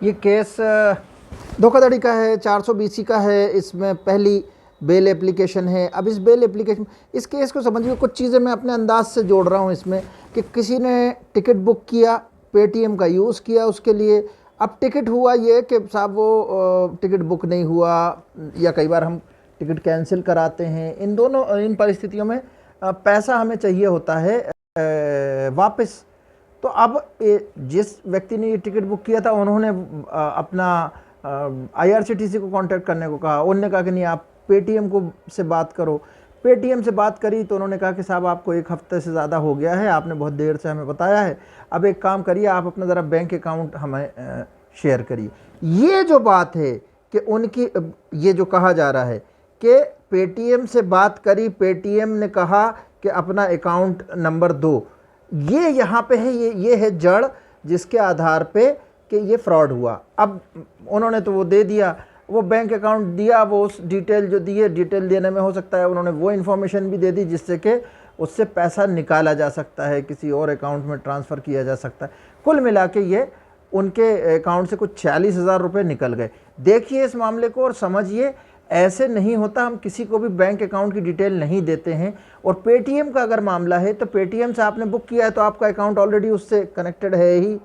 ये केस धोखाधड़ी का है, 420 का है। इसमें पहली बेल एप्लीकेशन है। अब इस बेल एप्लीकेशन, इस केस को समझिए, कुछ चीज़ें मैं अपने अंदाज से जोड़ रहा हूँ इसमें कि किसी ने टिकट बुक किया, पेटीएम का यूज़ किया उसके लिए। अब टिकट हुआ ये कि साहब वो टिकट बुक नहीं हुआ, या कई बार हम टिकट कैंसिल कराते हैं। इन परिस्थितियों में पैसा हमें चाहिए होता है वापस। तो अब जिस व्यक्ति ने ये टिकट बुक किया था, उन्होंने अपना IRCTC को कांटेक्ट करने को कहा। उन्होंने कहा कि नहीं, आप पेटीएम को से बात करो। पेटीएम से बात करी तो उन्होंने कहा कि साहब आपको 1 हफ्ते से ज़्यादा हो गया है, आपने बहुत देर से हमें बताया है, अब एक काम करिए, आप अपना ज़रा बैंक अकाउंट हमें शेयर करिए। ये जो बात है कि उनकी, ये जो कहा जा रहा है कि पेटीएम से बात करी, पेटीएम ने कहा कि अपना अकाउंट नंबर दो, ये यहाँ पे है, ये है जड़ जिसके आधार पे कि ये फ्रॉड हुआ। अब उन्होंने तो वो दे दिया, वो बैंक अकाउंट दिया, वो उस डिटेल जो दी है, डिटेल देने में हो सकता है उन्होंने वो इन्फॉर्मेशन भी दे दी जिससे कि उससे पैसा निकाला जा सकता है, किसी और अकाउंट में ट्रांसफ़र किया जा सकता है। कुल मिला के ये उनके अकाउंट से कुछ 40,000 रुपये निकल गए। देखिए इस मामले को और समझिए, ऐसे नहीं होता। हम किसी को भी बैंक अकाउंट की डिटेल नहीं देते हैं। और पेटीएम का अगर मामला है तो पेटीएम से आपने बुक किया है तो आपका अकाउंट ऑलरेडी उससे कनेक्टेड है ही,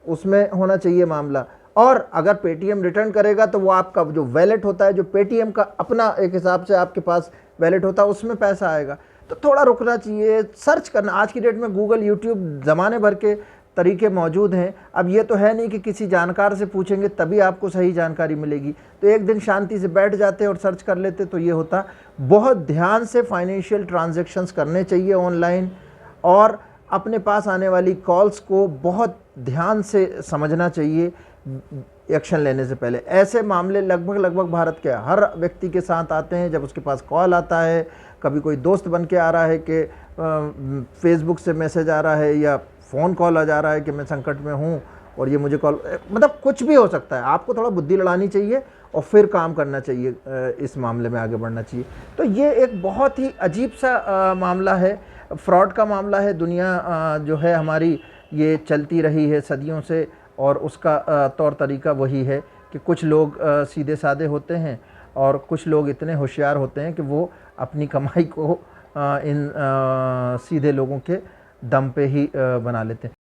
उसमें होना चाहिए मामला। और अगर पेटीएम रिटर्न करेगा तो वो आपका जो वैलेट होता है, जो पेटीएम का अपना एक हिसाब से आपके पास वैलेट होता है, उसमें पैसा आएगा। तो थोड़ा रुकना चाहिए, सर्च करना। आज की डेट में गूगल, यूट्यूब, ज़माने भर के तरीके मौजूद हैं। अब ये तो है नहीं कि किसी जानकार से पूछेंगे तभी आपको सही जानकारी मिलेगी। तो एक दिन शांति से बैठ जाते और सर्च कर लेते तो ये होता। बहुत ध्यान से फाइनेंशियल ट्रांजैक्शंस करने चाहिए ऑनलाइन, और अपने पास आने वाली कॉल्स को बहुत ध्यान से समझना चाहिए एक्शन लेने से पहले। ऐसे मामले लगभग भारत के हर व्यक्ति के साथ आते हैं। जब उसके पास कॉल आता है, कभी कोई दोस्त बन के आ रहा है कि फेसबुक से मैसेज आ रहा है या फ़ोन कॉल आ जा रहा है कि मैं संकट में हूँ और ये मुझे कॉल, मतलब कुछ भी हो सकता है। आपको थोड़ा बुद्धि लड़ानी चाहिए और फिर काम करना चाहिए, इस मामले में आगे बढ़ना चाहिए। तो ये एक बहुत ही अजीब सा मामला है, फ्रॉड का मामला है। दुनिया जो है हमारी, ये चलती रही है सदियों से, और उसका तौर तरीका वही है कि कुछ लोग सीधे साधे होते हैं और कुछ लोग इतने होशियार होते हैं कि वो अपनी कमाई को इन सीधे लोगों के दम पे ही बना लेते हैं।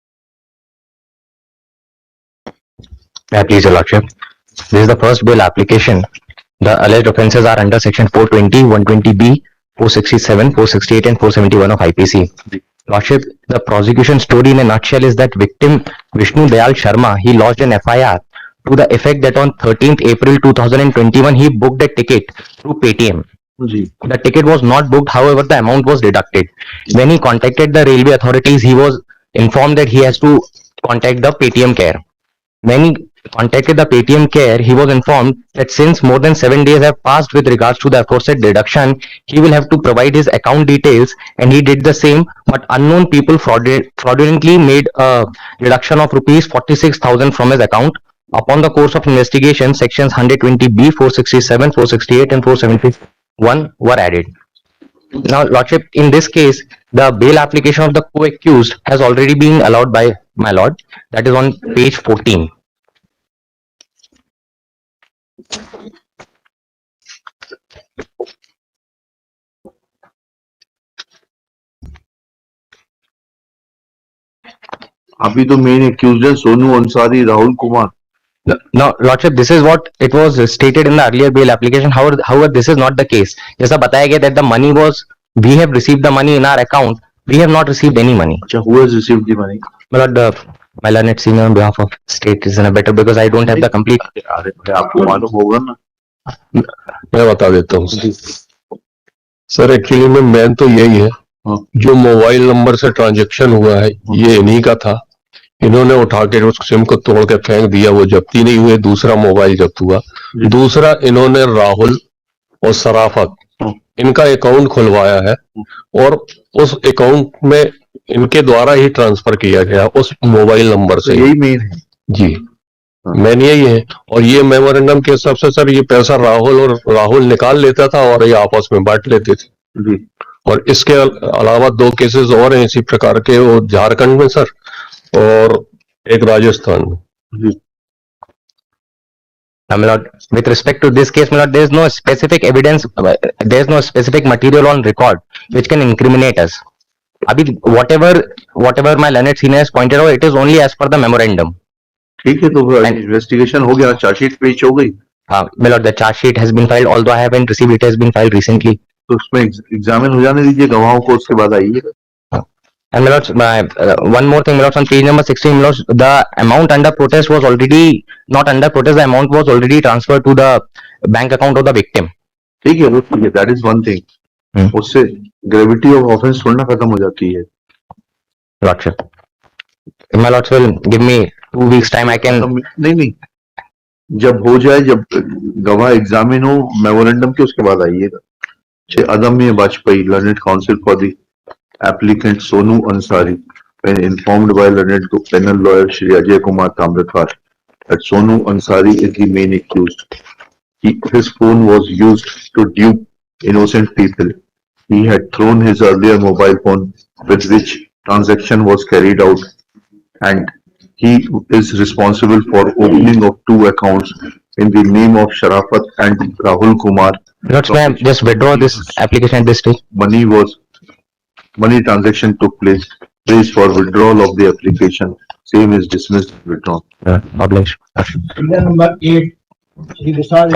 Please, Your Lordship. This is the first bail application. The alleged offences are under section 420, 120B, 467, 468 and 471 of IPC. Lordship, the prosecution story in a nutshell is that victim Vishnu Dayal Sharma, he lodged an FIR to the effect that on 13th April 2021 he booked a ticket through Paytm. The ticket was not booked, however the amount was deducted. When he contacted the railway authorities, he was informed that he has to contact the Paytm care. When he contacted the Paytm care, he was informed that since more than 7 days have passed with regards to the aforesaid deduction, he will have to provide his account details, and he did the same, but unknown people fraudulently made a deduction of rupees 46,000 from his account. Upon the course of investigation, sections 120B, 467, 468 and 471 were added. Now, Lordship, in this case, the bail application of the co-accused has already been allowed by my Lord. That is on page 14. अभी तो main accused है Sonu Ansari, Rahul Kumar. No, Lordship, this is what it was stated in the earlier bail application. However, this is not the case. जैसा बताया गया that the money was, we have received the money in our account. We have not received any money. अच्छा, who has received the money? My Lord, my learned senior on behalf of state is in a better, because I don't have the complete. अरे आपको मालूम होगा ना. मैं बता देता हूँ सर. एक्चुअली में मेन तो यही है, जो मोबाइल नंबर से ट्रांजैक्शन हुआ है ये इन्हीं का था. इन्होंने उठा के उस सिम को तोड़ के फेंक दिया, वो जब्ती नहीं हुए, दूसरा मोबाइल जब्त हुआ. दूसरा, इन्होंने राहुल और सराफत, इनका अकाउंट खुलवाया है और उस अकाउंट में इनके द्वारा ही ट्रांसफर किया गया उस मोबाइल नंबर से. यही मेन है जी. मेन यही है. और ये मेमोरेंडम के हिसाब से सर, ये पैसा राहुल निकाल लेता था और ये आपस में बांट लेते थे जी. और इसके अलावा 2 केसेस और हैं इसी प्रकार के, वो झारखंड में सर और एक राजस्थान में. Now, my lord, with respect to this case, my lord, there is no specific evidence, there is no specific material on record which can incriminate us. Abhi, whatever my learned senior has pointed out, it is only as per the memorandum. ठीक है, तो And- investigation हो गया, chargesheet पेश हो गई, My lord, the charge sheet has been filed, although I haven't received it, has been filed recently. तो उसमें एग्जामिन हो जाने दीजिए गवाहों को, उसके बाद आइए. And my lords, one more thing, my lords, on page number 16, my lords, the amount under protest was already not under protest. The amount was already transferred to the bank account of the victim. ठीक है, वो ठीक है, that is one thing. उससे gravity of offence थोड़ा ना खत्म हो जाती है. Lordship, if my lords will give me 2 weeks time, I can. नहीं, जब हो जाए, जब गवाह एग्जामिन हो मेमोरेंडम के, उसके बाद आइएगा. श्री अदम्य Vajpayee, learned council for the applicant Sonu Ansari, when informed by learned panel lawyer Shri Ajay Kumar Tamrakar that Sonu Ansari is the main accused. His phone was used to dupe innocent people. He had thrown his earlier mobile phone with which transaction was carried out, and he is responsible for opening of 2 accounts in the name of Sharafat and Rahul Kumar. Lords, may I just withdraw this application at this stage? Money transaction took place. Please for withdrawal of the application. Same is dismissed, withdrawn. Obliged. Number 8, Shri Vishal